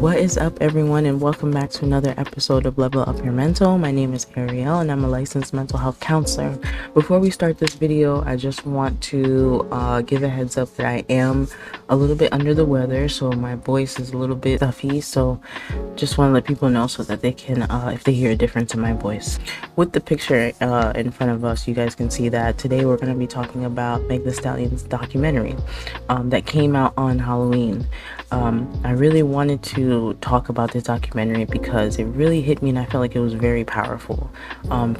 What is up, everyone, and welcome back to another episode of Level Up Your Mental. My name is Ariel and I'm a licensed mental health counselor. Before we start this video, I just want to give a heads up that I am a little bit under the weather, so my voice is a little bit stuffy, so just want to let people know so that they can, if they hear a difference in my voice. With the picture in front of us, you guys can see that today we're going to be talking about Megan Thee Stallion's documentary that came out on Halloween. I really wanted to talk about this documentary because it really hit me and I felt like it was very powerful.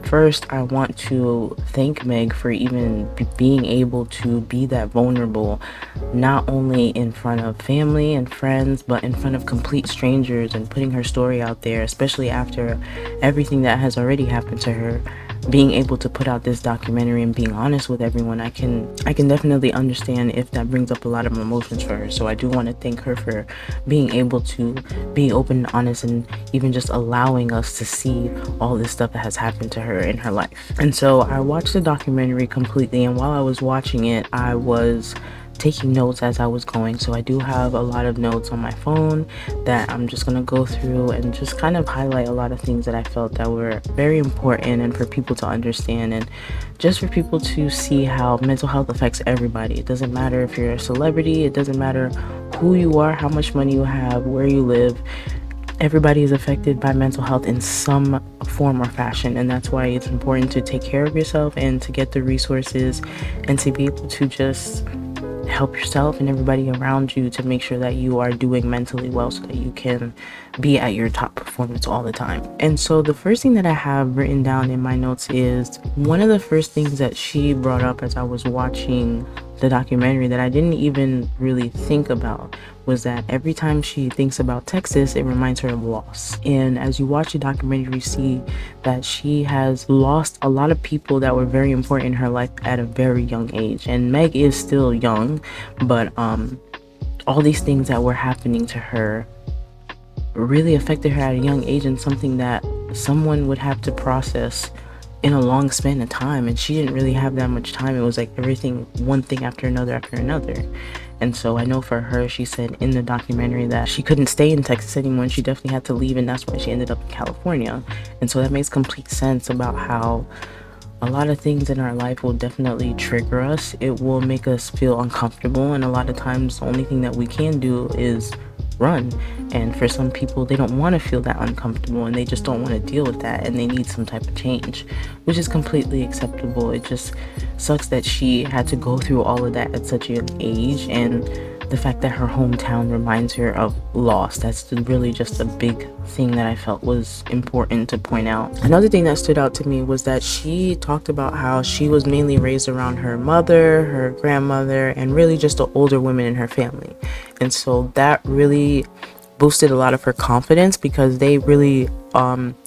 First, I want to thank Meg for even being able to be that vulnerable, not only in front of family and friends, but in front of complete strangers, and putting her story out there, especially after everything that has already happened to her. Being able to put out this documentary and being honest with everyone, I can definitely understand if that brings up a lot of emotions for her. So I do want to thank her for being able to be open and honest, and even just allowing us to see all this stuff that has happened to her in her life. And so I watched the documentary completely, and while I was watching it, I was taking notes as I was going. So I do have a lot of notes on my phone that I'm just gonna go through and just kind of highlight a lot of things that I felt that were very important, and for people to understand, and just for people to see how mental health affects everybody. It doesn't matter if you're a celebrity, it doesn't matter who you are, how much money you have, where you live. Everybody is affected by mental health in some form or fashion, and that's why it's important to take care of yourself and to get the resources and to be able to just help yourself and everybody around you to make sure that you are doing mentally well, so that you can be at your top performance all the time. And so the first thing that I have written down in my notes is one of the first things that she brought up as I was watching the documentary that I didn't even really think about was that every time she thinks about Texas, it reminds her of loss. And as you watch the documentary, you see that she has lost a lot of people that were very important in her life at a very young age. And Meg is still young, but all these things that were happening to her really affected her at a young age, and something that someone would have to process in a long span of time, and she didn't really have that much time. It was like everything, one thing after another. And so I know for her, she said in the documentary that she couldn't stay in Texas anymore, and she definitely had to leave, and that's why she ended up in California. And so that makes complete sense about how a lot of things in our life will definitely trigger us. It will make us feel uncomfortable, and a lot of times the only thing that we can do is run. And for some people, they don't want to feel that uncomfortable, and they just don't want to deal with that, and they need some type of change, which is completely acceptable. It just sucks that she had to go through all of that at such a young age, and the fact that her hometown reminds her of loss, that's really just a big thing that I felt was important to point out. Another thing that stood out to me was that she talked about how she was mainly raised around her mother, her grandmother, and really just the older women in her family. And so that really boosted a lot of her confidence, because they really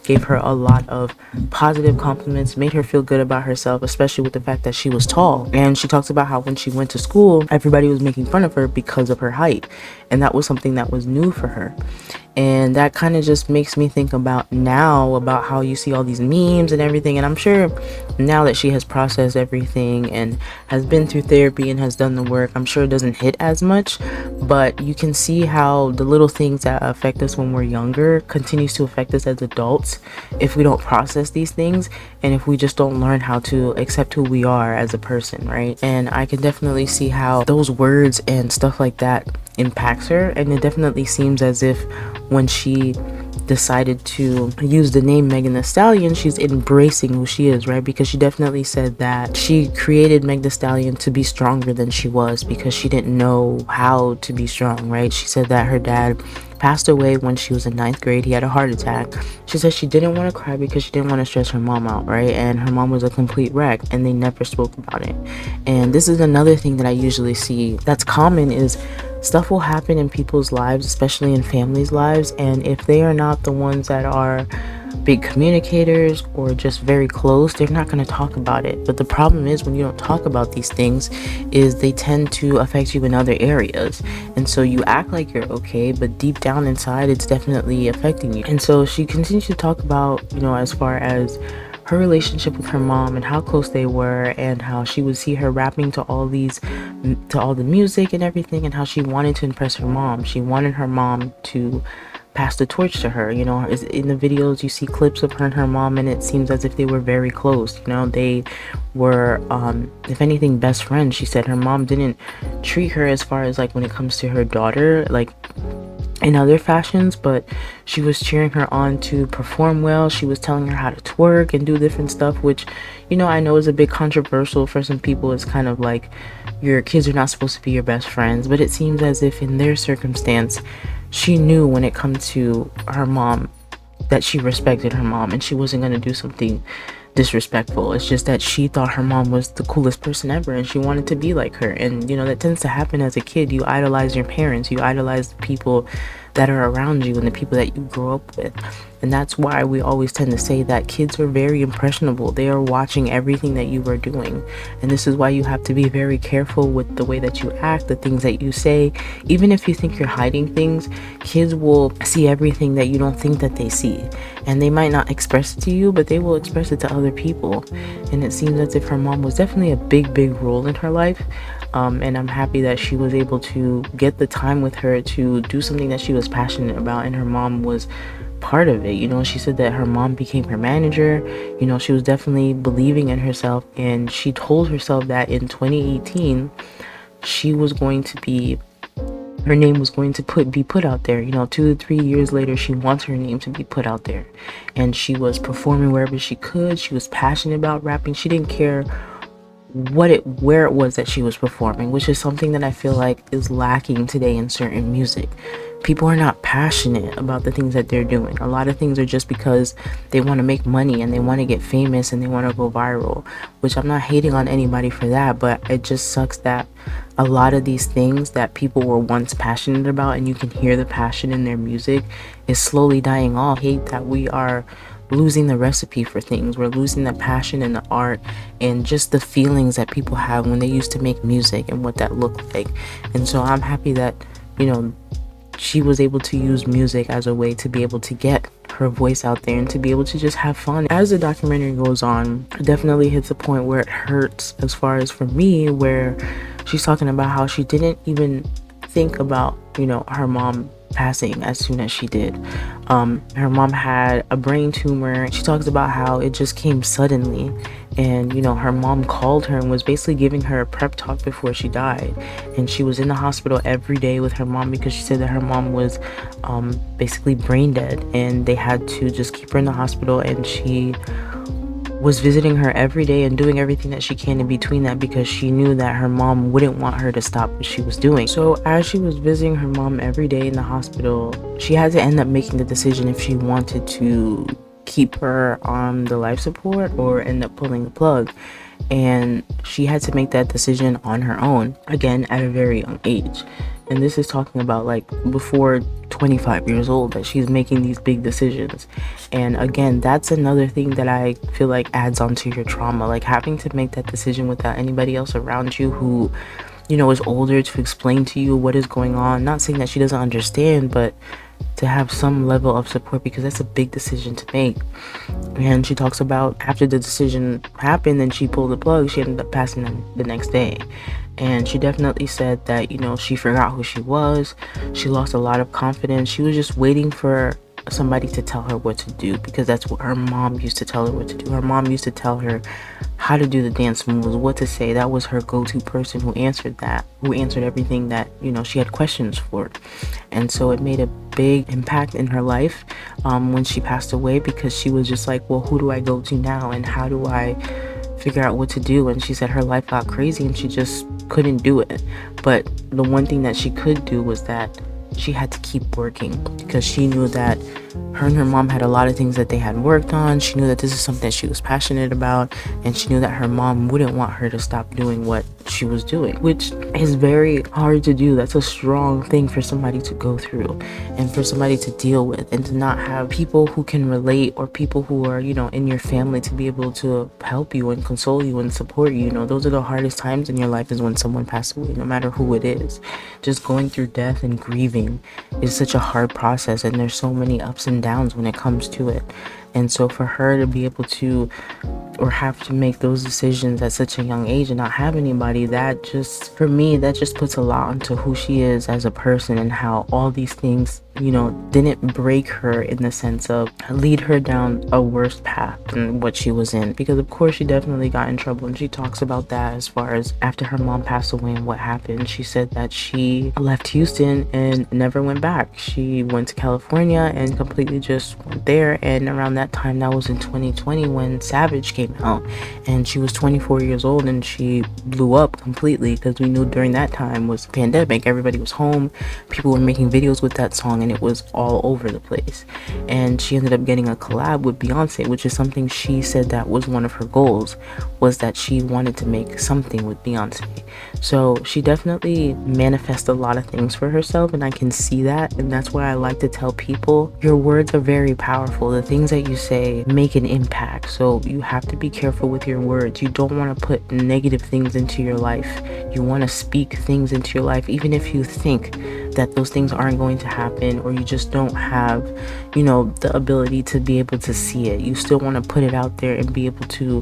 gave her a lot of positive compliments, made her feel good about herself, especially with the fact that she was tall. And she talks about how when she went to school, everybody was making fun of her because of her height, and that was something that was new for her. And that kind of just makes me think about now, about how you see all these memes and everything. And I'm sure now that she has processed everything and has been through therapy and has done the work, I'm sure it doesn't hit as much, but you can see how the little things that affect us when we're younger continues to affect us as adults if we don't process these things, and if we just don't learn how to accept who we are as a person, right? And I can definitely see how those words and stuff like that impacts her. And it definitely seems as if when she decided to use the name Megan Thee Stallion, she's embracing who she is, right? Because she definitely said that she created Megan Thee Stallion to be stronger than she was, because she didn't know how to be strong, right? She said that her dad passed away when she was in 9th grade. He had a heart attack. She said she didn't want to cry because she didn't want to stress her mom out, right? And her mom was a complete wreck, and they never spoke about it. And this is another thing that I usually see that's common, is stuff will happen in people's lives, especially in families' lives, and if they are not the ones that are big communicators or just very close, they're not going to talk about it. But the problem is, when you don't talk about these things, is they tend to affect you in other areas. And so you act like you're okay, but deep down inside, it's definitely affecting you. And so she continues to talk about, as far as her relationship with her mom and how close they were, and how she would see her rapping to all the music and everything, and how she wanted to impress her mom. She wanted her mom to pass the torch to her. You know, in the videos you see clips of her and her mom, and it seems as if they were very close. You know, they were if anything, best friends. She said her mom didn't treat her, as far as like when it comes to her daughter, like in other fashions, but she was cheering her on to perform well. She was telling her how to twerk and do different stuff, which, you know, I know is a bit controversial for some people. It's kind of like your kids are not supposed to be your best friends, but it seems as if in their circumstance, she knew when it comes to her mom that she respected her mom and she wasn't going to do something disrespectful. It's just that she thought her mom was the coolest person ever and she wanted to be like her. And you know, that tends to happen as a kid. You idolize your parents, you idolize the people that are around you and the people that you grow up with. And that's why we always tend to say that kids are very impressionable. They are watching everything that you are doing. And this is why you have to be very careful with the way that you act, the things that you say. Even if you think you're hiding things, kids will see everything that you don't think that they see. And they might not express it to you, but they will express it to other people. And it seems as if her mom was definitely a big role in her life. And I'm happy that she was able to get the time with her to do something that she was passionate about, and her mom was part of it. You know, she said that her mom became her manager. You know, she was definitely believing in herself, and she told herself that in 2018 she was going to be, her name was going to be put out there. You know, 2 to 3 years later, she wants her name to be put out there, and she was performing wherever she could. She was passionate about rapping. She didn't care where it was that she was performing, which is something that I feel like is lacking today in certain music. People are not passionate about the things that they're doing. A lot of things are just because they want to make money and they want to get famous and they want to go viral, which I'm not hating on anybody for that, but it just sucks that a lot of these things that people were once passionate about, and you can hear the passion in their music, is slowly dying off. I hate that we are losing the recipe for things. We're losing the passion and the art and just the feelings that people have when they used to make music and what that looked like. And so I'm happy that, you know, she was able to use music as a way to be able to get her voice out there and to be able to just have fun. As the documentary goes on, it definitely hits a point where it hurts, as far as for me, where she's talking about how she didn't even think about, you know, her mom passing as soon as she did. Her mom had a brain tumor. She talks about how it just came suddenly, and you know, her mom called her and was basically giving her a prep talk before she died, and she was in the hospital every day with her mom because she said that her mom was basically brain dead, and they had to just keep her in the hospital, and she was visiting her every day and doing everything that she can in between that because she knew that her mom wouldn't want her to stop what she was doing. So as she was visiting her mom every day in the hospital, she had to end up making the decision if she wanted to keep her on the life support or end up pulling the plug. And she had to make that decision on her own, again, at a very young age. And this is talking about like before 25 years old that she's making these big decisions. And again, that's another thing that I feel like adds on to your trauma, like having to make that decision without anybody else around you who, you know, is older to explain to you what is going on. Not saying that she doesn't understand, but to have some level of support, because that's a big decision to make. And she talks about after the decision happened and she pulled the plug, she ended up passing the next day. And she definitely said that, you know, she forgot who she was. She lost a lot of confidence. She was just waiting for somebody to tell her what to do, because that's what her mom used to tell her what to do. Her mom used to tell her how to do the dance moves, what to say. That was her go-to person who answered everything that, you know, she had questions for. And so it made a big impact in her life when she passed away, because she was just like, well, who do I go to now, and how do I figure out what to do? And she said her life got crazy and she just couldn't do it. But the one thing that she could do was that she had to keep working, because she knew that her and her mom had a lot of things that they had worked on. She knew that this is something that she was passionate about, and she knew that her mom wouldn't want her to stop doing what she was doing, which is very hard to do. That's a strong thing for somebody to go through and for somebody to deal with, and to not have people who can relate, or people who are, you know, in your family to be able to help you and console you and support you. You know, those are the hardest times in your life, is when someone passes away, no matter who it is. Just going through death and grieving is such a hard process, and there's so many ups and downs when it comes to it. And so for her to be able to or have to make those decisions at such a young age and not have anybody, that just, for me, that just puts a lot onto who she is as a person, and how all these things, didn't break her in the sense of lead her down a worse path than what she was in. Because of course she definitely got in trouble, and she talks about that as far as after her mom passed away and what happened. She said that she left Houston and never went back. She went to California and completely just went there, and around that time, that was in 2020 when Savage came out, and she was 24 years old, and she blew up completely because we knew during that time was pandemic. Everybody was home, people were making videos with that song, and it was all over the place. And she ended up getting a collab with Beyonce, which is something she said that was one of her goals, was that she wanted to make something with Beyonce. So she definitely manifests a lot of things for herself, and I can see that. And that's why I like to tell people, your words are very powerful. The things that you say make an impact, so you have to be careful with your words. You don't want to put negative things into your life. You want to speak things into your life, even if you think that those things aren't going to happen, or you just don't have, the ability to be able to see it. You still want to put it out there and be able to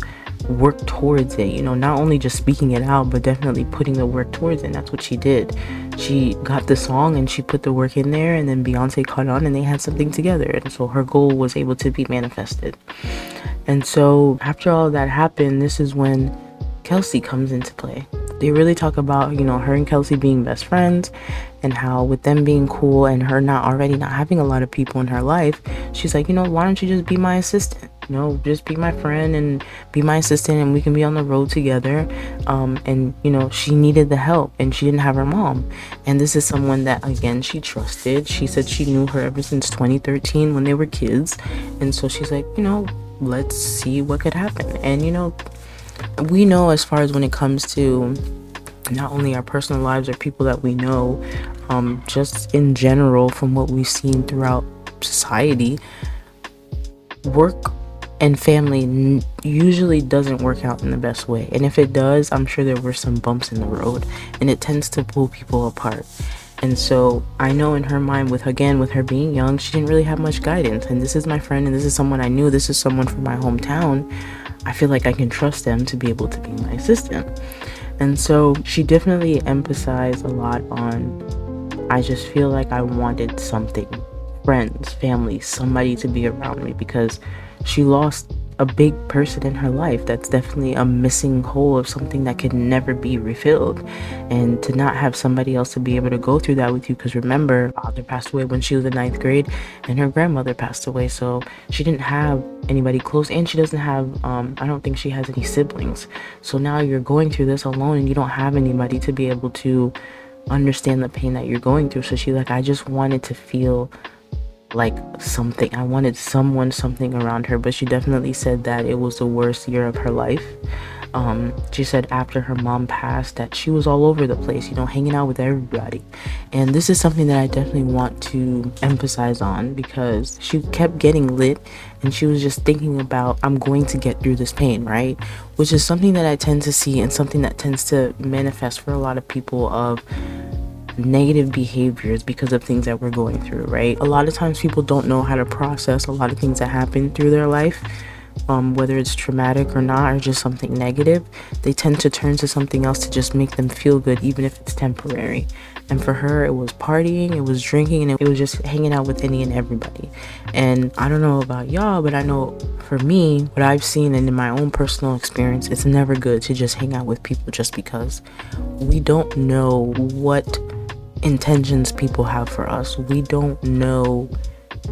work towards it, not only just speaking it out, but definitely putting the work towards it. And that's what she did. She got the song and she put the work in there, and then Beyonce caught on and they had something together, and so her goal was able to be manifested. And so after all that happened, this is when Kelsey comes into play. They really talk about, her and Kelsey being best friends, and how with them being cool and her not having a lot of people in her life, she's like, why don't you just be my assistant? Just be my friend and be my assistant, and we can be on the road together. And she needed the help, and she didn't have her mom. And this is someone that, again, she trusted. She said she knew her ever since 2013 when they were kids. And so she's like, let's see what could happen. And, we know, as far as when it comes to not only our personal lives or people that we know, just in general, from what we've seen throughout society, work and family usually doesn't work out in the best way. And if it does, I'm sure there were some bumps in the road, and it tends to pull people apart. And so I know in her mind, with her being young, she didn't really have much guidance. And this is my friend, and this is someone I knew, this is someone from my hometown. I feel like I can trust them to be able to be my assistant. And so she definitely emphasized a lot on, I just feel like I wanted something, friends, family, somebody to be around me, because she lost a big person in her life. That's definitely a missing hole of something that could never be refilled. And to not have somebody else to be able to go through that with you, because remember, her father passed away when she was in 9th grade, and her grandmother passed away, so she didn't have anybody close, and she doesn't have, I don't think she has any siblings. So now you're going through this alone, and you don't have anybody to be able to understand the pain that you're going through. So she's like, I just wanted to feel like something. I wanted something around her. But she definitely said that it was the worst year of her life. She said after her mom passed that she was all over the place, hanging out with everybody. And this is something that I definitely want to emphasize on, because she kept getting lit, and she was just thinking about, I'm going to get through this pain, right? Which is something that I tend to see, and something that tends to manifest for a lot of people, of negative behaviors because of things that we're going through, right? A lot of times people don't know how to process a lot of things that happen through their life, whether it's traumatic or not, or just something negative. They tend to turn to something else to just make them feel good, even if it's temporary. And for her, it was partying, it was drinking, and it was just hanging out with any and everybody. And I don't know about y'all, but I know for me, what I've seen and in my own personal experience, it's never good to just hang out with people just because. We don't know what intentions people have for us. We don't know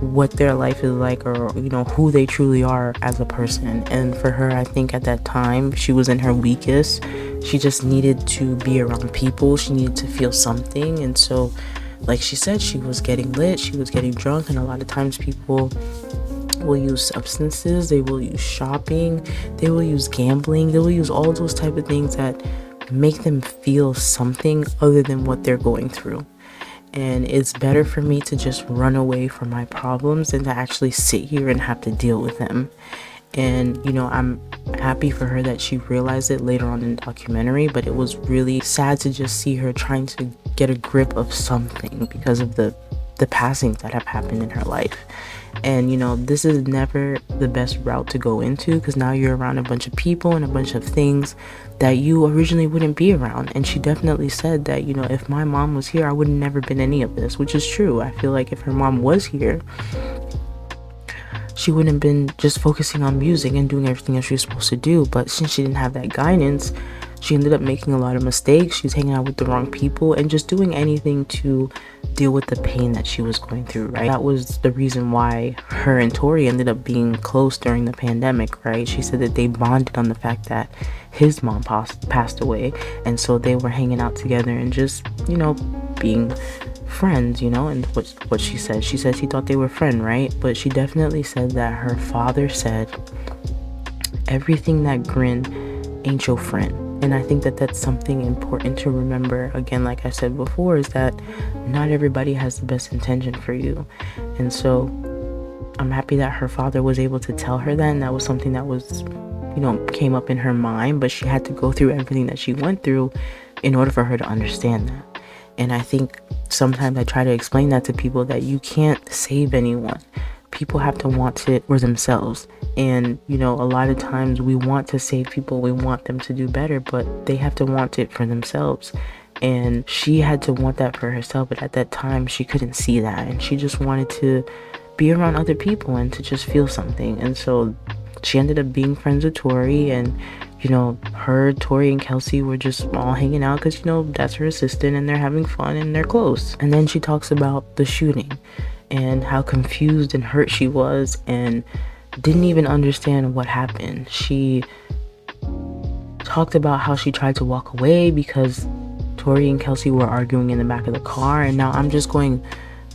what their life is like, or who they truly are as a person. And for her, I think at that time she was in her weakest. She just needed to be around people. She needed to feel something. And so, like she said, she was getting lit, she was getting drunk, and a lot of times people will use substances, they will use shopping, they will use gambling, they will use all those type of things that make them feel something other than what they're going through. And it's better for me to just run away from my problems than to actually sit here and have to deal with them. And I'm happy for her that she realized it later on in the documentary, but it was really sad to just see her trying to get a grip of something because of the passings that have happened in her life. And this is never the best route to go into, because now you're around a bunch of people and a bunch of things that you originally wouldn't be around. And she definitely said that, if my mom was here, I would have never been any of this, which is true. I feel like if her mom was here, she wouldn't have been just focusing on music and doing everything that she was supposed to do. But since she didn't have that guidance, she ended up making a lot of mistakes. She was hanging out with the wrong people and just doing anything to deal with the pain that she was going through, right? That was the reason why her and Tori ended up being close during the pandemic, right? She said that they bonded on the fact that his mom passed away, and so they were hanging out together and just, being friends, and what she said. She said she thought they were friends, right? But she definitely said that her father said, everything that grin ain't your friend. And I think that that's something important to remember. Again, like I said before, is that not everybody has the best intention for you. And so I'm happy that her father was able to tell her that, and that was something that was, came up in her mind, but she had to go through everything that she went through in order for her to understand that. And I think sometimes I try to explain that to people, that you can't save anyone. People have to want it for themselves. And, a lot of times we want to save people, we want them to do better, but they have to want it for themselves. And she had to want that for herself, but at that time she couldn't see that, and she just wanted to be around other people and to just feel something. And so she ended up being friends with Tori, and her, Tori, and Kelsey were just all hanging out because, that's her assistant, and they're having fun and they're close. And then she talks about the shooting and how confused and hurt she was and didn't even understand what happened. She talked about how she tried to walk away because Tori and Kelsey were arguing in the back of the car. And now I'm just going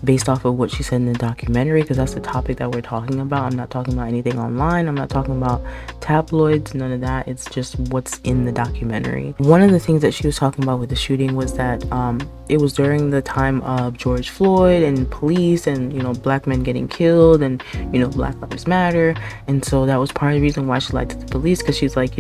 based off of what she said in the documentary, because that's the topic that we're talking about. I'm not talking about anything online. I'm not talking about tabloids, none of that. It's just what's in the documentary. One of the things that she was talking about with the shooting was that it was during the time of George Floyd and police and, black men getting killed and, Black Lives Matter. And so that was part of the reason why she lied to the police, because she's like,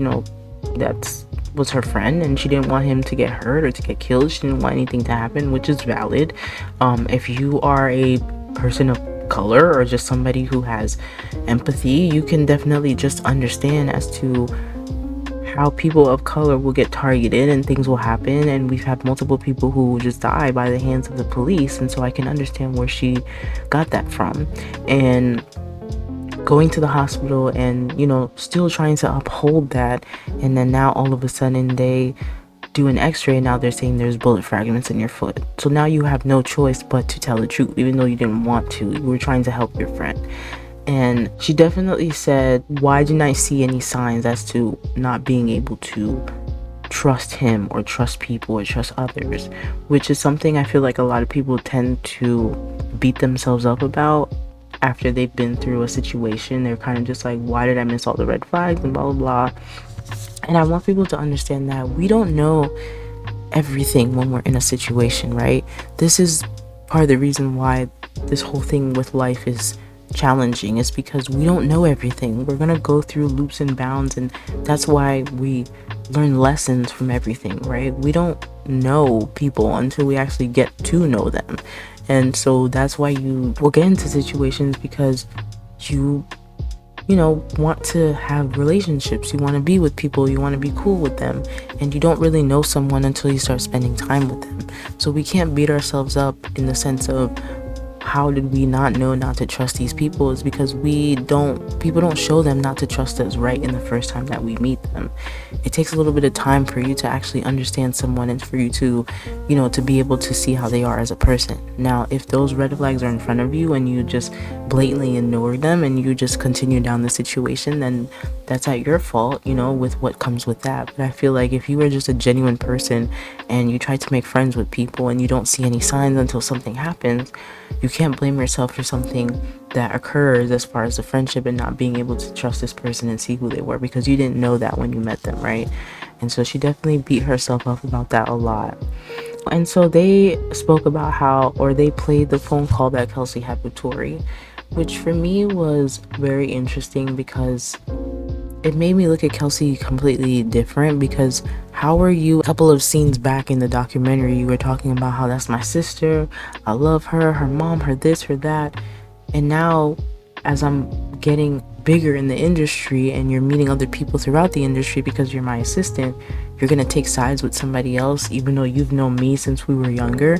that's was her friend and she didn't want him to get hurt or to get killed. She didn't want anything to happen, which is valid. If you are a person of color or just somebody who has empathy, you can definitely just understand as to how people of color will get targeted and things will happen. And we've had multiple people who just die by the hands of the police. And so I can understand where she got that from. And going to the hospital and, still trying to uphold that. And then now all of a sudden they do an x-ray and now they're saying there's bullet fragments in your foot. So now you have no choice but to tell the truth, even though you didn't want to. You were trying to help your friend. And she definitely said, why didn't I see any signs as to not being able to trust him or trust people or trust others, which is something I feel like a lot of people tend to beat themselves up about. After they've been through a situation, they're kind of just like, why did I miss all the red flags and blah, blah, blah. And I want people to understand that we don't know everything when we're in a situation, right? This is part of the reason why this whole thing with life is challenging, is because we don't know everything. We're going to go through loops and bounds, and that's why we learn lessons from everything, right? We don't know people until we actually get to know them. And so that's why you will get into situations, because you want to have relationships. You want to be with people. You want to be cool with them. And you don't really know someone until you start spending time with them. So we can't beat ourselves up in the sense of, how did we not know not to trust these people? Is because people don't show them not to trust us right in the first time that we meet them. It takes a little bit of time for you to actually understand someone and for you to, to be able to see how they are as a person. Now, if those red flags are in front of you and you just blatantly ignore them and you just continue down the situation, then that's at your fault, with what comes with that. But I feel like if you are just a genuine person and you try to make friends with people and you don't see any signs until something happens, you can't blame yourself for something that occurs as far as the friendship and not being able to trust this person and see who they were, because you didn't know that when you met them, right? And so she definitely beat herself up about that a lot. And so they spoke about they played the phone call that Kelsey had with Tori, which for me was very interesting because it made me look at Kelsey completely different. Because how are you, a couple of scenes back in the documentary, you were talking about how that's my sister, I love her, her mom, her this, her that. And now as I'm getting bigger in the industry and you're meeting other people throughout the industry because you're my assistant, you're gonna take sides with somebody else even though you've known me since we were younger.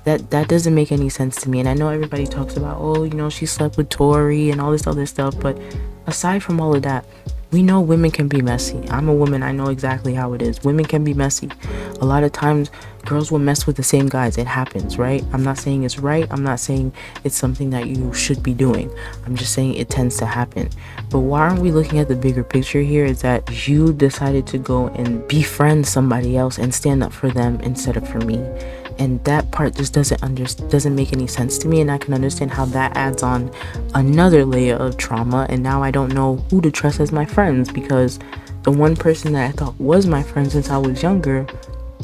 That doesn't make any sense to me. And I know everybody talks about, oh, she slept with Tori and all this other stuff, but aside from all of that, we know women can be messy. I'm a woman, I know exactly how it is. Women can be messy. A lot of times girls will mess with the same guys. It happens, right? I'm not saying it's right. I'm not saying it's something that you should be doing. I'm just saying it tends to happen. But why aren't we looking at the bigger picture here? Is that you decided to go and befriend somebody else and stand up for them instead of for me. And that part just doesn't make any sense to me, and I can understand how that adds on another layer of trauma. And now I don't know who to trust as my friends, because the one person that I thought was my friend since I was younger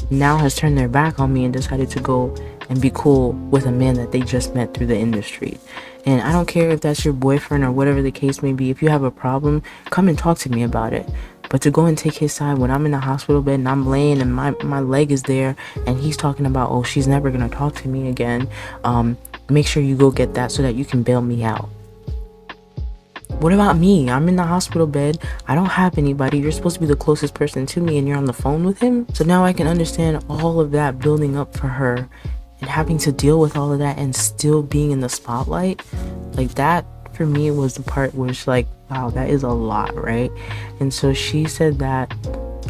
now has turned their back on me and decided to go and be cool with a man that they just met through the industry. And I don't care if that's your boyfriend or whatever the case may be. If you have a problem, come and talk to me about it. But to go and take his side when I'm in the hospital bed and I'm laying and my leg is there and he's talking about, oh, she's never going to talk to me again. Make sure you go get that so that you can bail me out. What about me? I'm in the hospital bed. I don't have anybody. You're supposed to be the closest person to me and you're on the phone with him. So now I can understand all of that building up for her and having to deal with all of that and still being in the spotlight. Like, that for me was the part where it's like, wow, that is a lot, right? And so she said that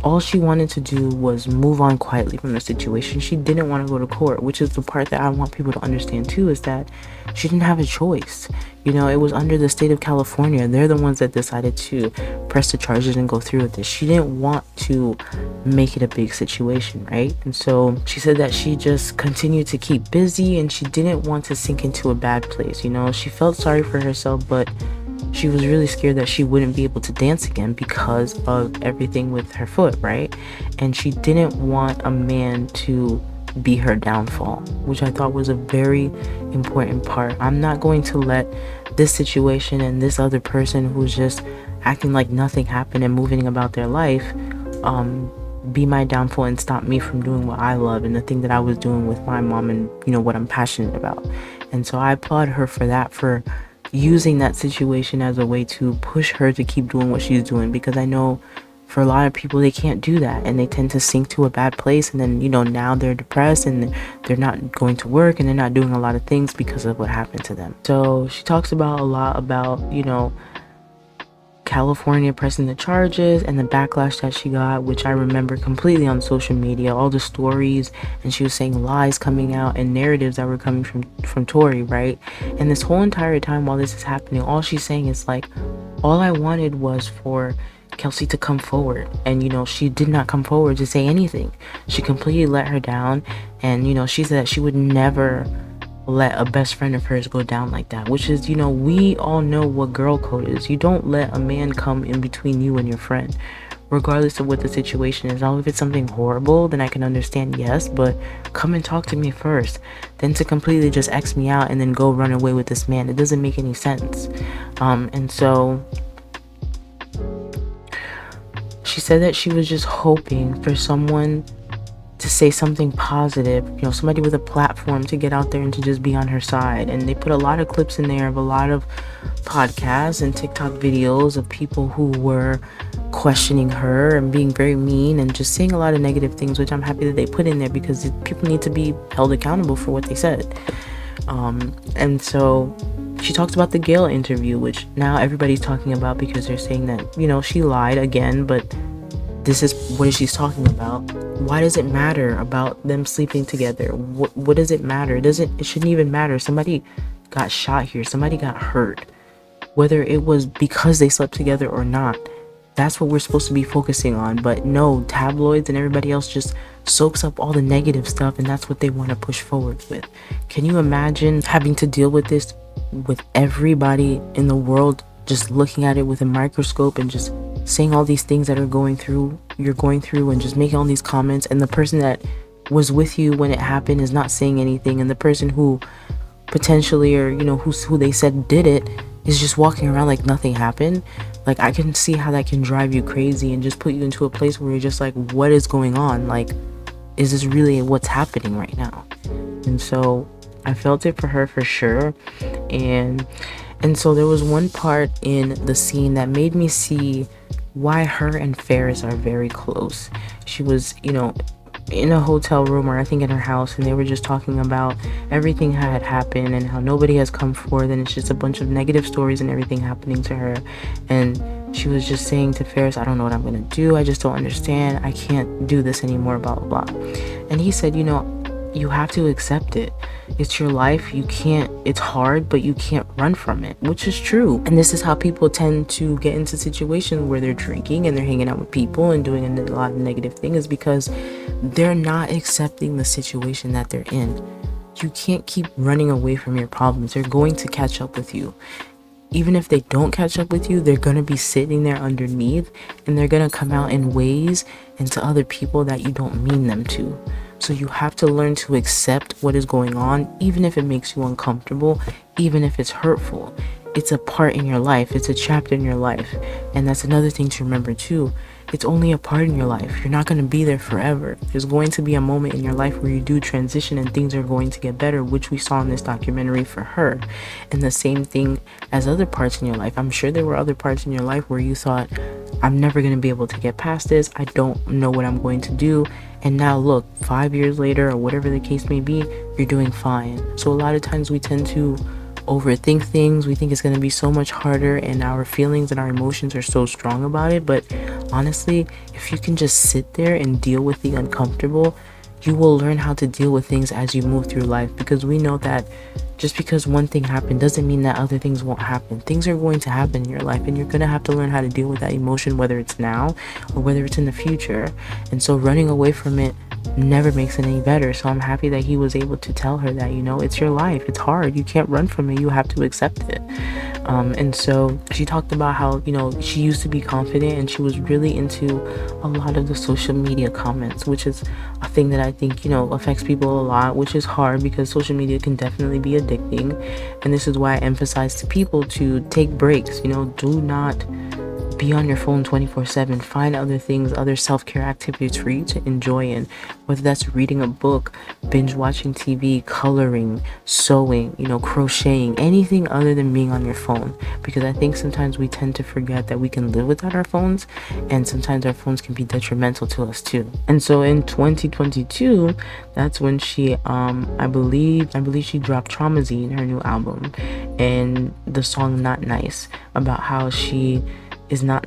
all she wanted to do was move on quietly from the situation. She didn't want to go to court, which is the part that I want people to understand too, is that she didn't have a choice. It was under the state of California. They're the ones that decided to press the charges and go through with this. She didn't want to make it a big situation, right? And so she said that she just continued to keep busy and she didn't want to sink into a bad place. She felt sorry for herself, but she was really scared that she wouldn't be able to dance again because of everything with her foot, right? And she didn't want a man to be her downfall, which I thought was a very important part. I'm not going to let this situation and this other person who's just acting like nothing happened and moving about their life be my downfall and stop me from doing what I love and the thing that I was doing with my mom and what I'm passionate about. And so I applaud her for that, for using that situation as a way to push her to keep doing what she's doing, because I know for a lot of people they can't do that and they tend to sink to a bad place, and then now they're depressed and they're not going to work and they're not doing a lot of things because of what happened to them. So she talks about a lot about California pressing the charges and the backlash that she got, which I remember completely on social media, all the stories, and she was saying lies coming out and narratives that were coming from Tori, right? And this whole entire time while this is happening, all she's saying is like, all I wanted was for Kelsey to come forward, and she did not come forward to say anything. She completely let her down, and she said that she would never let a best friend of hers go down like that, which is, we all know what girl code is. You don't let a man come in between you and your friend, regardless of what the situation is. Now, if it's something horrible, then I can understand, yes, but come and talk to me first. Then to completely just X me out and then go run away with this man, it doesn't make any sense. And so she said that she was just hoping for someone to say something positive, somebody with a platform to get out there and to just be on her side. And they put a lot of clips in there of a lot of podcasts and TikTok videos of people who were questioning her and being very mean and just saying a lot of negative things, which I'm happy that they put in there because people need to be held accountable for what they said. And so she talks about the Gail interview, which now everybody's talking about because they're saying that, she lied again, but this is what she's talking about. Why does it matter about them sleeping together? What does it matter? It shouldn't even matter. Somebody got shot here. Somebody got hurt. Whether it was because they slept together or not, that's what we're supposed to be focusing on. But no, tabloids and everybody else just soaks up all the negative stuff, and that's what they want to push forward with. Can you imagine having to deal with this with everybody in the world just looking at it with a microscope and just saying all these things that you're going through and just making all these comments, and the person that was with you when it happened is not saying anything, and the person who potentially, or who they said did it, is just walking around like nothing happened? Like, I can see how that can drive you crazy and just put you into a place where you're just like, what is going on? Like, is this really what's happening right now? And so I felt it for her for sure. And And so there was one part in the scene that made me see why her and Ferris are very close. She was, in a hotel room, or I think in her house, and they were just talking about everything that had happened and how nobody has come forward, and it's just a bunch of negative stories and everything happening to her. And she was just saying to Ferris, I don't know what I'm gonna do, I just don't understand, I can't do this anymore, blah blah blah. And he said, you have to accept it. It's your life. You can't, it's hard, but you can't run from it, which is true. And this is how people tend to get into situations where they're drinking and they're hanging out with people and doing a lot of negative things, because they're not accepting the situation that they're in. You can't keep running away from your problems. They're going to catch up with you. Even if they don't catch up with you, they're going to be sitting there underneath, and they're going to come out in ways and to other people that you don't mean them to. So you have to learn to accept what is going on, even if it makes you uncomfortable, even if it's hurtful. It's a part in your life. It's a chapter in your life. And that's another thing to remember too. It's only a part in your life. You're not going to be there forever. There's going to be a moment in your life where you do transition and things are going to get better, which we saw in this documentary for her. And the same thing as other parts in your life. I'm sure there were other parts in your life where you thought, I'm never going to be able to get past this. I don't know what I'm going to do. And now look, 5 years later, or whatever the case may be, you're doing fine. So a lot of times we tend to overthink things. We think it's going to be so much harder, and our feelings and our emotions are so strong about it. But honestly, if you can just sit there and deal with the uncomfortable, you will learn how to deal with things as you move through life, because we know that just because one thing happened doesn't mean that other things won't happen. Things are going to happen in your life, and you're going to have to learn how to deal with that emotion, whether it's now or whether it's in the future. And so running away from it never makes it any better. So I'm happy that he was able to tell her that, it's your life. It's hard. You can't run from it. You have to accept it. And so she talked about how, she used to be confident, and she was really into a lot of the social media comments, which is a thing that I think, affects people a lot, which is hard because social media can definitely be addicting. And this is why I emphasize to people to take breaks. Do not be on your phone 24/7. Find other things, other self-care activities for you to enjoy in, whether that's reading a book, binge watching TV, coloring, sewing, crocheting, anything other than being on your phone. Because I think sometimes we tend to forget that we can live without our phones, and sometimes our phones can be detrimental to us too. And so in 2022, that's when she I believe she dropped Traumazine, her new album, and the song Not Nice, about how she is not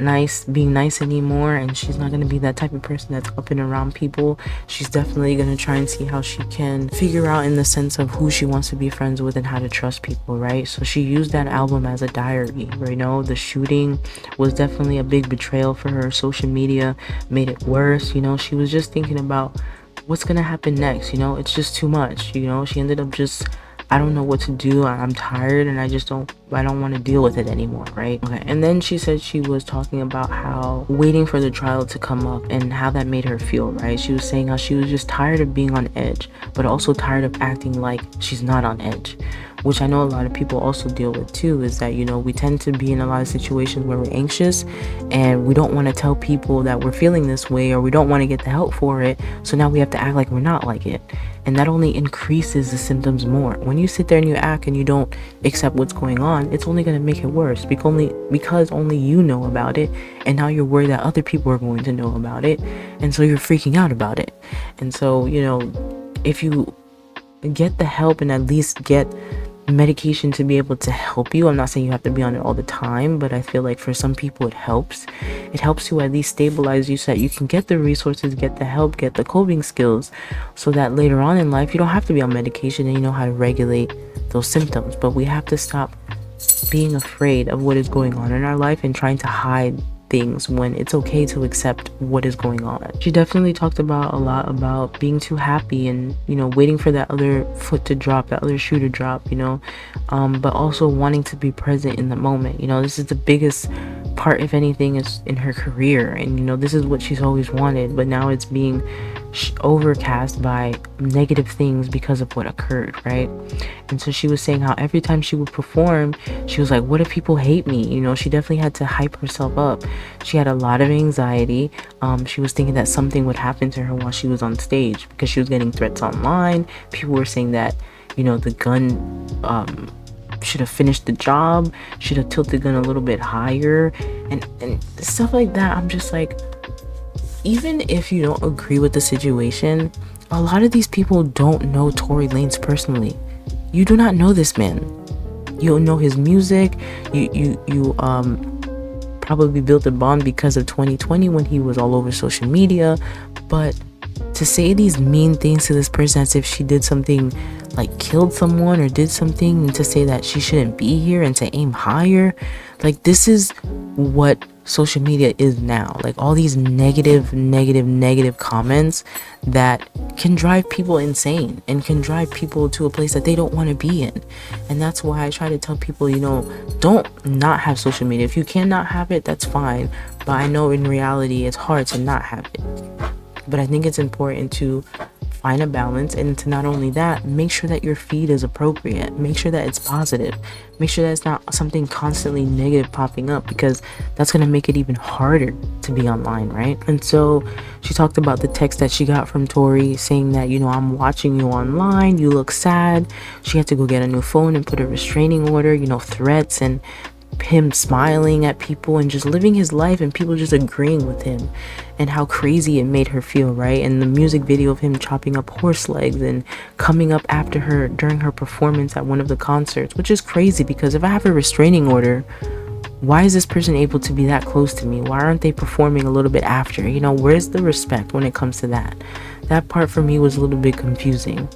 being nice anymore, and she's not going to be that type of person that's up and around people. She's definitely going to try and see how she can figure out in the sense of who she wants to be friends with and how to trust people, right? So she used that album as a diary, right? The shooting was definitely a big betrayal for her. Social media made it worse. She was just thinking about what's going to happen next. It's just too much. She ended up just, I don't know what to do. I'm tired, and I don't want to deal with it anymore, right? Okay. And then she said she was talking about how waiting for the trial to come up and how that made her feel, right? She was saying how she was just tired of being on edge, but also tired of acting like she's not on edge, which I know a lot of people also deal with too, is that, we tend to be in a lot of situations where we're anxious and we don't want to tell people that we're feeling this way, or we don't want to get the help for it. So now we have to act like we're not like it. And that only increases the symptoms more. When you sit there and you act and you don't accept what's going on, it's only going to make it worse, because only you know about it. And now you're worried that other people are going to know about it. And so you're freaking out about it. And so, if you get the help and at least get medication to be able to help you. I'm not saying you have to be on it all the time, but I feel like for some people it helps to at least stabilize you so that you can get the resources, get the help, get the coping skills, so that later on in life you don't have to be on medication and you know how to regulate those symptoms. But we have to stop being afraid of what is going on in our life and trying to hide things when it's okay to accept what is going on. She definitely talked about a lot about being too happy and waiting for that other foot to drop, that other shoe to drop, but also wanting to be present in the moment. This is the biggest part, if anything, is in her career, and this is what she's always wanted, but now it's being overcast by negative things because of what occurred, right? And so she was saying how every time she would perform, she was like, what if people hate me? She definitely had to hype herself up. She had a lot of anxiety. She was thinking that something would happen to her while she was on stage, because she was getting threats online. People were saying that the gun should have finished the job, should have tilted the gun a little bit higher, and stuff like that. I'm just like, even if you don't agree with the situation, a lot of these people don't know Tory Lanez personally. You do not know this man. You don't know his music. You probably built a bond because of 2020 when he was all over social media. But to say these mean things to this person as if she did something, like killed someone or did something, and to say that she shouldn't be here and to aim higher, like, this is what social media is now. Like, all these negative comments that can drive people insane and can drive people to a place that they don't want to be in. And that's why I try to tell people, don't not have social media. If you cannot have it, that's fine, but I know in reality it's hard to not have it. But I think it's important to find a balance, and to not only that, make sure that your feed is appropriate. Make sure that it's positive. Make sure that it's not something constantly negative popping up, because that's going to make it even harder to be online, right? And so she talked about the text that she got from Tory saying that, I'm watching you online, you look sad. She had to go get a new phone and put a restraining order, threats, and him smiling at people and just living his life and people just agreeing with him, and how crazy it made her feel, right? And the music video of him chopping up horse legs and coming up after her during her performance at one of the concerts, which is crazy, because if I have a restraining order, why is this person able to be that close to me? Why aren't they performing a little bit after? Where's the respect when it comes to that? That part for me was a little bit confusing.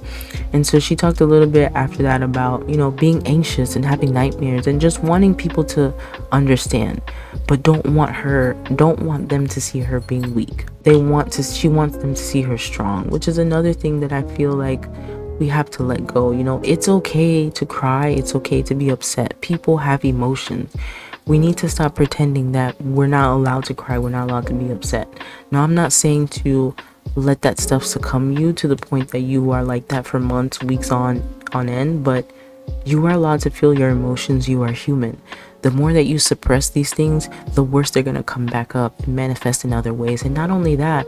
And so she talked a little bit after that about, being anxious and having nightmares and just wanting people to understand, but don't want them to see her being weak. She wants them to see her strong, which is another thing that I feel like we have to let go. It's okay to cry. It's okay to be upset. People have emotions. We need to stop pretending that we're not allowed to cry. We're not allowed to be upset. Now, I'm not saying to let that stuff succumb you to the point that you are like that for months, weeks on end, but you are allowed to feel your emotions. You are human. The more that you suppress these things, the worse they're going to come back up and manifest in other ways. And not only that,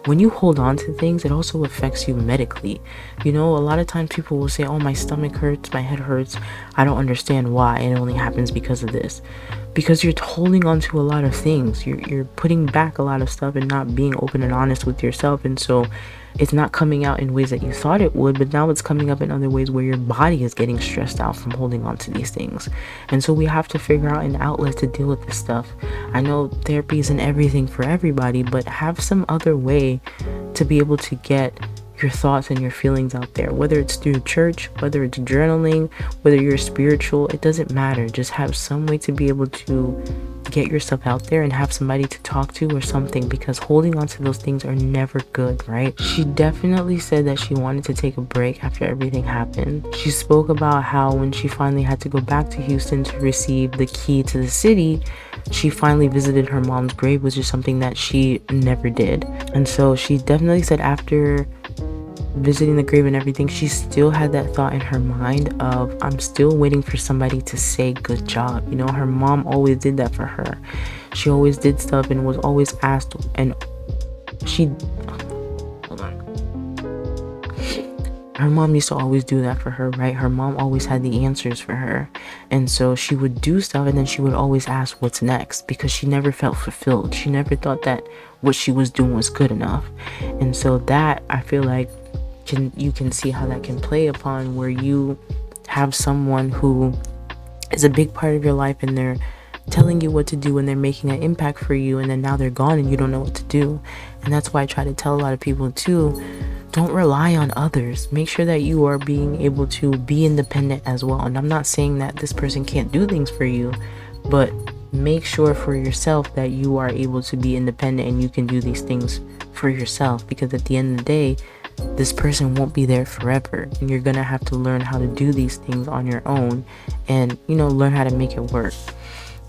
when you hold on to things, it also affects you medically. A lot of times people will say, oh, my stomach hurts, my head hurts. I don't understand why. And it only happens because of this. Because you're holding on to a lot of things. You're putting back a lot of stuff and not being open and honest with yourself. And so it's not coming out in ways that you thought it would, but now it's coming up in other ways where your body is getting stressed out from holding on to these things. And so we have to figure out an outlet to deal with this stuff. I know therapy isn't everything for everybody, but have some other way to be able to get your thoughts and your feelings out there, whether it's through church, whether it's journaling, whether you're spiritual, it doesn't matter. Just have some way to be able to get yourself out there and have somebody to talk to or something, because holding on to those things are never good, right? She definitely said that she wanted to take a break after everything happened. She spoke about how when she finally had to go back to Houston to receive the key to the city, she finally visited her mom's grave, which is something that she never did. And so she definitely said after visiting the grave and everything, she still had that thought in her mind of, I'm still waiting for somebody to say good job. Her mom always did that for her. She always did stuff and was always asked, and her mom used to always do that for her, right? Her mom always had the answers for her. And so she would do stuff, and then she would always ask what's next, because she never felt fulfilled. She never thought that what she was doing was good enough. And so that, I feel like, you can see how that can play upon where you have someone who is a big part of your life and they're telling you what to do and they're making an impact for you, and then now they're gone and you don't know what to do. And that's why I try to tell a lot of people too, don't rely on others. Make sure that you are being able to be independent as well. And I'm not saying that this person can't do things for you, but make sure for yourself that you are able to be independent and you can do these things for yourself, because at the end of the day, this person won't be there forever, and you're gonna have to learn how to do these things on your own and learn how to make it work.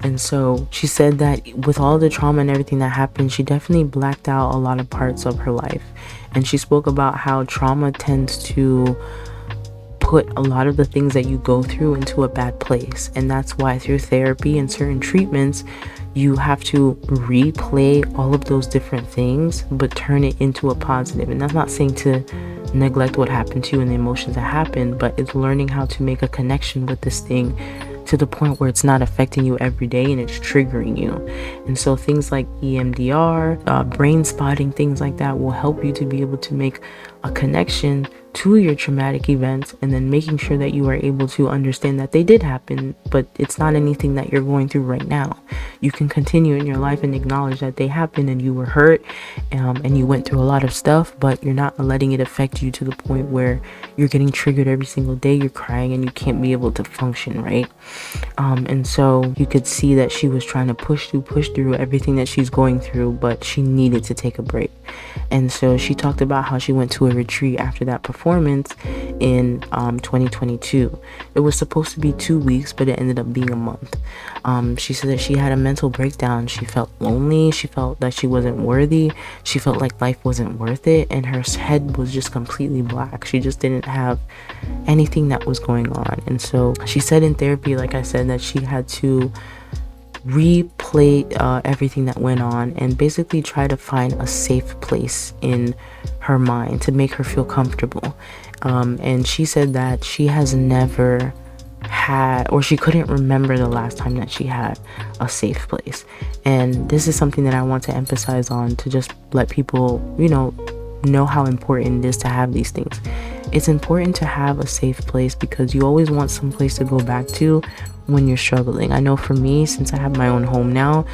And so she said that with all the trauma and everything that happened, she definitely blacked out a lot of parts of her life. And she spoke about how trauma tends to put a lot of the things that you go through into a bad place, and that's why through therapy and certain treatments you have to replay all of those different things, but turn it into a positive. And that's not saying to neglect what happened to you and the emotions that happened, but it's learning how to make a connection with this thing to the point where it's not affecting you every day and it's triggering you. And so things like EMDR, brain spotting, things like that will help you to be able to make a connection to your traumatic events, and then making sure that you are able to understand that they did happen, but it's not anything that you're going through right now. You can continue in your life and acknowledge that they happened and you were hurt, and you went through a lot of stuff, but you're not letting it affect you to the point where you're getting triggered every single day, you're crying, and you can't be able to function, right? And so you could see that she was trying to push through everything that she's going through, but she needed to take a break. And so she talked about how she went to a retreat after that performance in 2022. It was supposed to be 2 weeks, but it ended up being a month. She said that she had a mental breakdown. She felt lonely. She felt that she wasn't worthy. She felt like life wasn't worth it, and her head was just completely black. She just didn't have anything that was going on. And so she said in therapy, like I said, that she had to replay everything that went on and basically try to find a safe place in her mind to make her feel comfortable. And she said that she has never had, or she couldn't remember the last time that she had a safe place. And this is something that I want to emphasize on, to just let people, know how important it is to have these things. It's important to have a safe place because you always want some place to go back to when you're struggling. I know for me, since I have my own home now,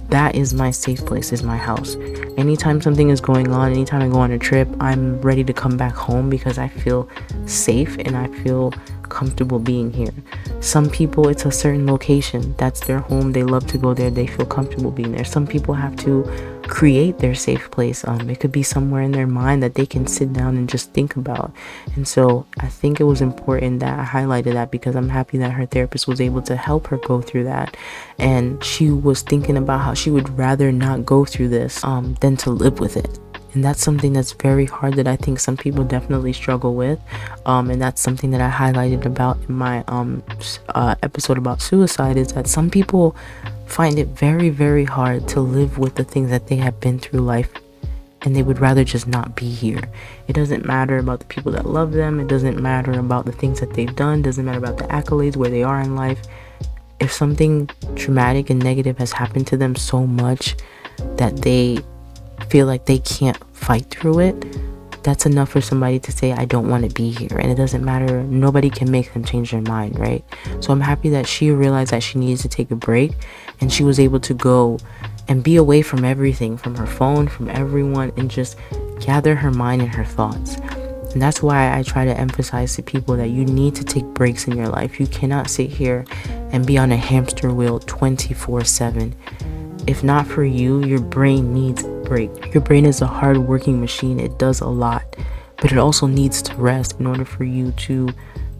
that is my safe place, is my house. Anytime something is going on, anytime I go on a trip, I'm ready to come back home because I feel safe and I feel comfortable being here. Some people, it's a certain location, that's their home, they love to go there, they feel comfortable being there. Some people have to create their safe place. It could be somewhere in their mind that they can sit down and just think about. And so I think it was important that I highlighted that, because I'm happy that her therapist was able to help her go through that. And she was thinking about how she would rather not go through this than to live with it. And that's something that's very hard, that I think some people definitely struggle with. And that's something that I highlighted about in my episode about suicide, is that some people find it very, very hard to live with the things that they have been through life, and they would rather just not be here. It doesn't matter about the people that love them. It doesn't matter about the things that they've done. It doesn't matter about the accolades, where they are in life. If something traumatic and negative has happened to them so much that they feel like they can't fight through it, that's enough for somebody to say, I don't want to be here. And it doesn't matter, nobody can make them change their mind, right? So I'm happy that she realized that she needed to take a break, and she was able to go and be away from everything, from her phone, from everyone, and just gather her mind and her thoughts. And that's why I try to emphasize to people that you need to take breaks in your life. You cannot sit here and be on a hamster wheel 24/7. If not for you, your brain needs a break. Your brain is a hard-working machine. It does a lot, but it also needs to rest in order for you to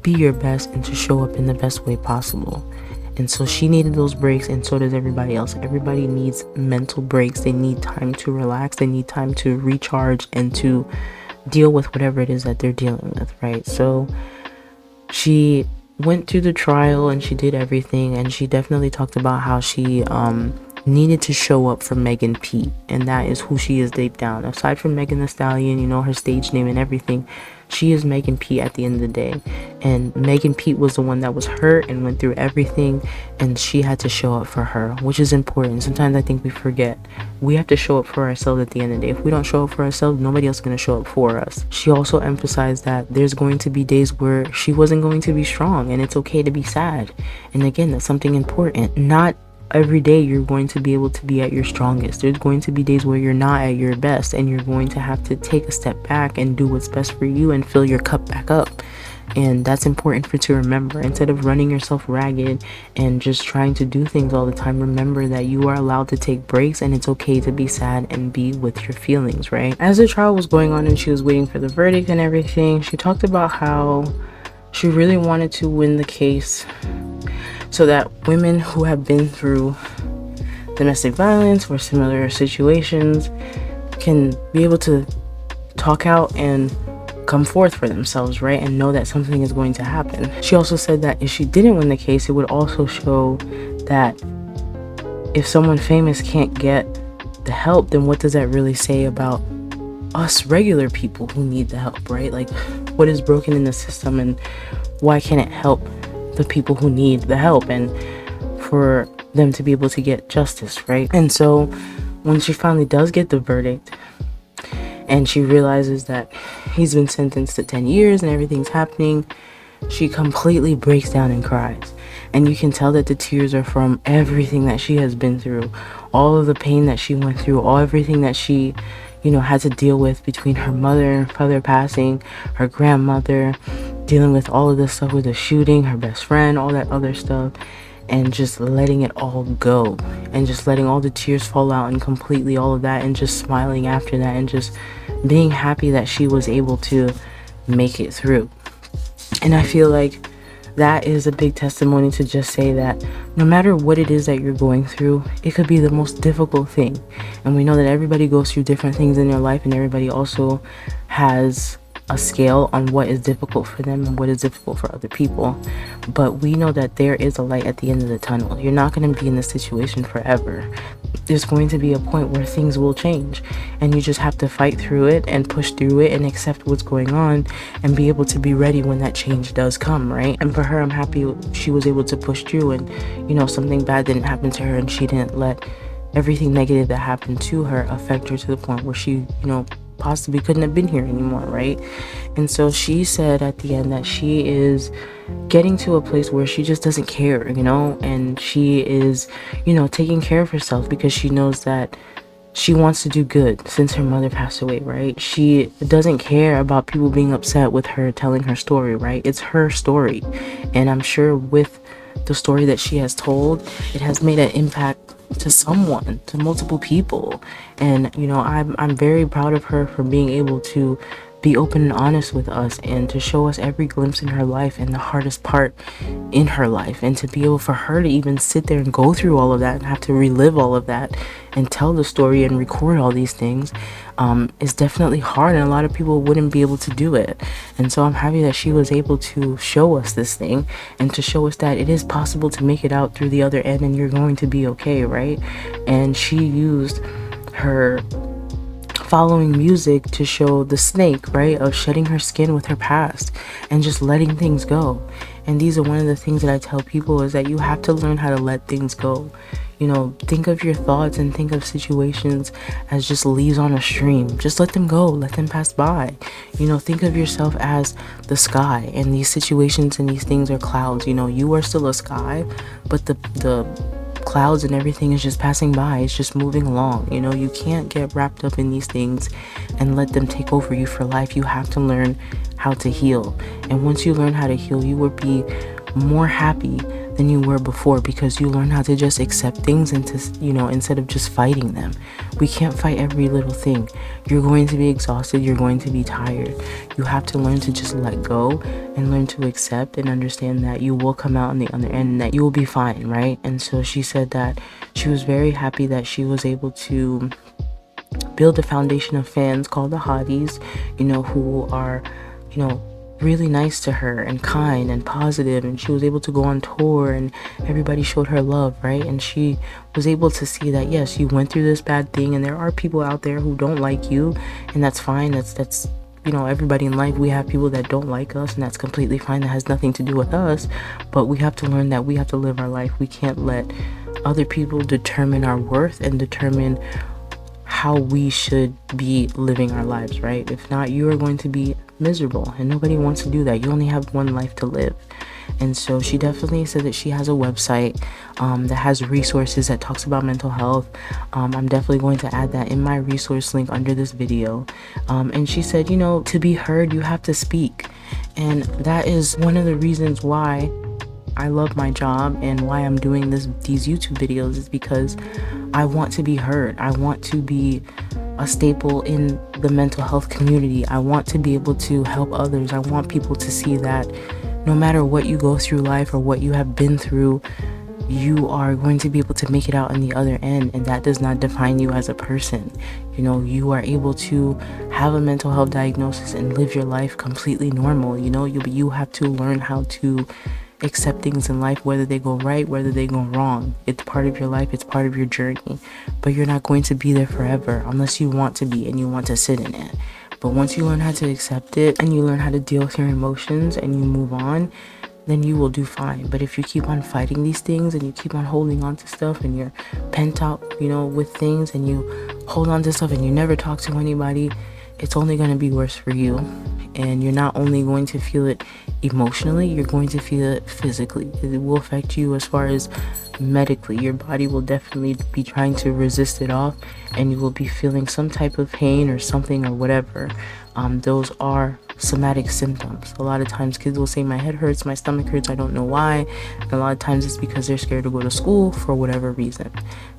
be your best and to show up in the best way possible. And so she needed those breaks, and so does everybody else. Everybody needs mental breaks. They need time to relax. They need time to recharge and to deal with whatever it is that they're dealing with, right? So she went through the trial and she did everything, and she definitely talked about how she needed to show up for Megan P, and that is who she is deep down. Aside from Megan Thee Stallion, her stage name and everything, she is Megan P at the end of the day. And Megan P was the one that was hurt and went through everything, and she had to show up for her, which is important. Sometimes I think we forget. We have to show up for ourselves at the end of the day. If we don't show up for ourselves, nobody else is going to show up for us. She also emphasized that there's going to be days where she wasn't going to be strong, and it's okay to be sad. And again, that's something important. Not every day you're going to be able to be at your strongest. There's going to be days where you're not at your best, and you're going to have to take a step back and do what's best for you and fill your cup back up. And that's important to remember. Instead of running yourself ragged and just trying to do things all the time, remember that you are allowed to take breaks, and it's okay to be sad and be with your feelings, right? As the trial was going on and she was waiting for the verdict and everything, she talked about how she really wanted to win the case so that women who have been through domestic violence or similar situations can be able to talk out and come forth for themselves, right? And know that something is going to happen. She also said that if she didn't win the case, it would also show that if someone famous can't get the help, then what does that really say about us regular people who need the help, right? Like, what is broken in the system, and why can't it help the people who need the help, and for them to be able to get justice, right? And so when she finally does get the verdict and she realizes that he's been sentenced to 10 years and everything's happening, she completely breaks down and cries. And you can tell that the tears are from everything that she has been through, all of the pain that she went through, everything that she, had to deal with between her mother and father passing, her grandmother, dealing with all of this stuff with the shooting, her best friend, all that other stuff, and just letting it all go, and just letting all the tears fall out, and completely all of that, and just smiling after that, and just being happy that she was able to make it through. And I feel like that is a big testimony to just say that no matter what it is that you're going through, it could be the most difficult thing. And we know that everybody goes through different things in their life, and everybody also has a scale on what is difficult for them and what is difficult for other people. But we know that there is a light at the end of the tunnel. You're not going to be in this situation forever. There's going to be a point where things will change, and you just have to fight through it and push through it and accept what's going on and be able to be ready when that change does come, right? And for her, I'm happy she was able to push through, and something bad didn't happen to her, and she didn't let everything negative that happened to her affect her to the point where she possibly couldn't have been here anymore, right? And so she said at the end that she is getting to a place where she just doesn't care, and she is taking care of herself because she knows that she wants to do good since her mother passed away, right? She doesn't care about people being upset with her telling her story, right? It's her story, and I'm sure with the story that she has told, it has made an impact to someone, to multiple people. And I'm very proud of her for being able to be open and honest with us, and to show us every glimpse in her life and the hardest part in her life, and to be able for her to even sit there and go through all of that and have to relive all of that and tell the story and record all these things is definitely hard, and a lot of people wouldn't be able to do it. And so I'm happy that she was able to show us this thing, and to show us that it is possible to make it out through the other end, and you're going to be okay, right? And she used her following music to show the snake, right, of shedding her skin with her past and just letting things go. And these are one of the things that I tell people, is that you have to learn how to let things go. Think of your thoughts and think of situations as just leaves on a stream. Just let them go, let them pass by. Think of yourself as the sky, and these situations and these things are clouds. You are still a sky, but the clouds and everything is just passing by. It's just moving along. You can't get wrapped up in these things and let them take over you for life. You have to learn how to heal. And once you learn how to heal, you will be more happy than you were before, because you learn how to just accept things and to, instead of just fighting them. We can't fight every little thing. You're going to be exhausted. You're going to be tired. You have to learn to just let go and learn to accept and understand that you will come out on the other end and that you will be fine, right? And so she said that she was very happy that she was able to build a foundation of fans called the Hotties, who are, really nice to her and kind and positive, and she was able to go on tour and everybody showed her love, right? And she was able to see that, yes, you went through this bad thing, and there are people out there who don't like you, and that's fine. That's everybody in life, we have people that don't like us, and that's completely fine. That has nothing to do with us. But we have to learn that we have to live our life. We can't let other people determine our worth and determine how we should be living our lives, right? If not, you are going to be miserable, and nobody wants to do that. You only have one life to live. And so she definitely said that she has a website that has resources that talks about mental health. I'm definitely going to add that in my resource link under this video. And she said, to be heard, you have to speak. And that is one of the reasons why I love my job and why I'm doing these YouTube videos, is because I want to be heard. I want to be a staple in the mental health community. I want to be able to help others. I want people to see that no matter what you go through life or what you have been through, you are going to be able to make it out on the other end, and that does not define you as a person. You are able to have a mental health diagnosis and live your life completely normal. You have to learn how to accept things in life, whether they go right, whether they go wrong. It's part of your life, it's part of your journey, but you're not going to be there forever unless you want to be and you want to sit in it. But once you learn how to accept it and you learn how to deal with your emotions and you move on, then you will do fine. But if you keep on fighting these things and you keep on holding on to stuff and you're pent out, with things, and you hold on to stuff and you never talk to anybody, it's only going to be worse for you. And you're not only going to feel it emotionally, you're going to feel it physically. It will affect you as far as medically. Your body will definitely be trying to resist it off, and you will be feeling some type of pain or something or whatever. Those are somatic symptoms. A lot of times kids will say, my head hurts, my stomach hurts, I don't know why. And a lot of times it's because they're scared to go to school for whatever reason.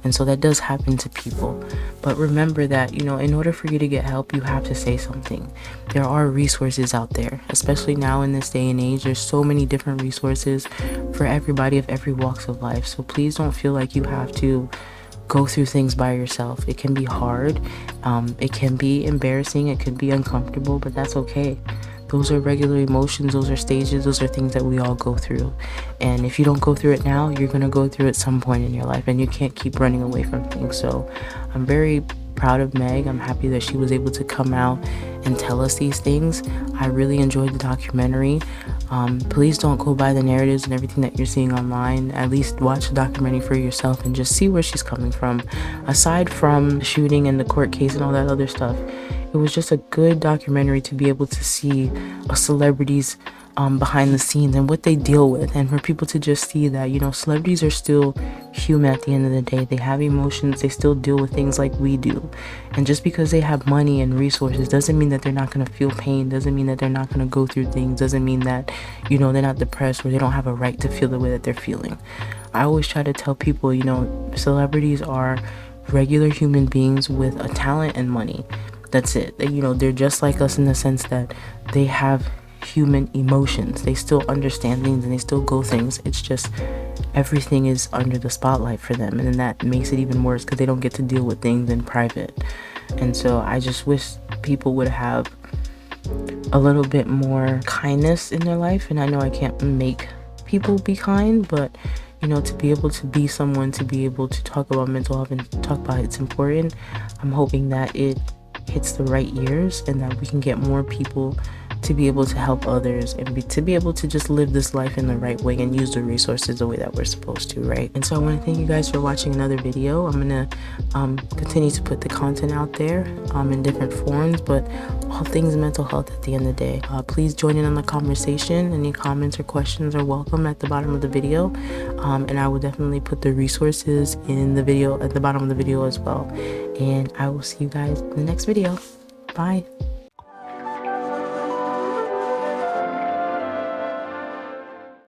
And so that does happen to people. But remember that, in order for you to get help, you have to say something. There are resources out there, especially now in this day and age. There's so many different resources for everybody of every walks of life. So please don't feel like you have to go through things by yourself. It can be hard. It can be embarrassing. It can be uncomfortable, but that's okay. Those are regular emotions. Those are stages. Those are things that we all go through. And if you don't go through it now, you're going to go through it some point in your life, and you can't keep running away from things. So I'm very proud of Meg. I'm happy that she was able to come out and tell us these things. I really enjoyed the documentary. Please don't go by the narratives and everything that you're seeing online. At least watch the documentary for yourself and just see where she's coming from. Aside from the shooting and the court case and all that other stuff, it was just a good documentary to be able to see a celebrity's behind the scenes and what they deal with, and for people to just see that, celebrities are still human at the end of the day. They have emotions, they still deal with things like we do. And just because they have money and resources doesn't mean that they're not going to feel pain, doesn't mean that they're not going to go through things, doesn't mean that, they're not depressed or they don't have a right to feel the way that they're feeling. I always try to tell people, celebrities are regular human beings with a talent and money. That's it. They're just like us in the sense that they have human emotions. They still understand things and they still go things. It's just everything is under the spotlight for them, and then that makes it even worse because they don't get to deal with things in private. And so I just wish people would have a little bit more kindness in their life. And I know I can't make people be kind, but to be able to be someone, to be able to talk about mental health and talk about it's important, I'm hoping that it hits the right ears and that we can get more people to be able to help others and to be able to just live this life in the right way and use the resources the way that we're supposed to, right? And so I want to thank you guys for watching another video. I'm going to continue to put the content out there in different forms, but all things mental health at the end of the day. Please join in on the conversation. Any comments or questions are welcome at the bottom of the video, and I will definitely put the resources in the video at the bottom of the video as well. And I will see you guys in the next video. Bye.